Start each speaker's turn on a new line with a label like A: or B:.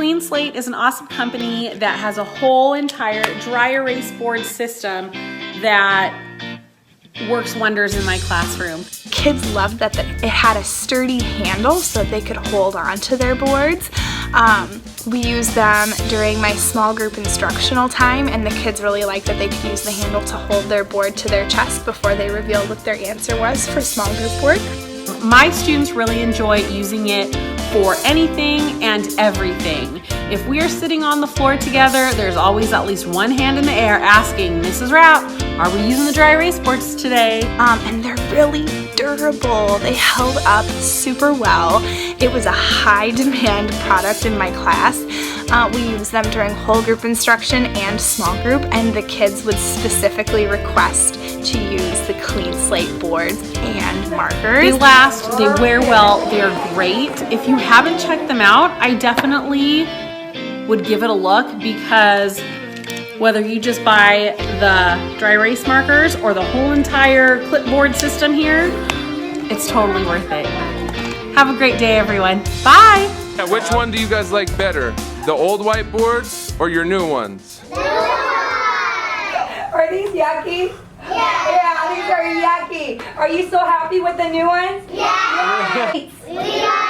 A: KleenSlate is an awesome company that has a whole entire dry erase board system that works wonders in my classroom.
B: Kids loved that it had a sturdy handle so that they could hold on to their boards. We used them during my small group instructional time, and the kids really liked that they could use the handle to hold their board to their chest before they revealed what their answer was for small group work.
A: My students really enjoy using it for anything and everything. If we are sitting on the floor together, there's always at least one hand in the air asking, Mrs. Rapp, are we using the dry erase boards today?
B: And they're really durable. They held up super well. It was a high demand product in my class. We used them during whole group instruction and small group, and the kids would specifically request to use the KleenSlate boards and markers.
A: They last, they wear well, they're great. If you haven't checked them out, I definitely would give it a look, because whether you just buy the dry erase markers or the whole entire clipboard system here, it's totally worth it. Have a great day, everyone. Bye!
C: Yeah, which one do you guys like better? The old whiteboards or your new ones?
D: Are these yucky? Yeah, these are yucky. Are you so happy with the new ones?
E: Yeah.
D: Yeah.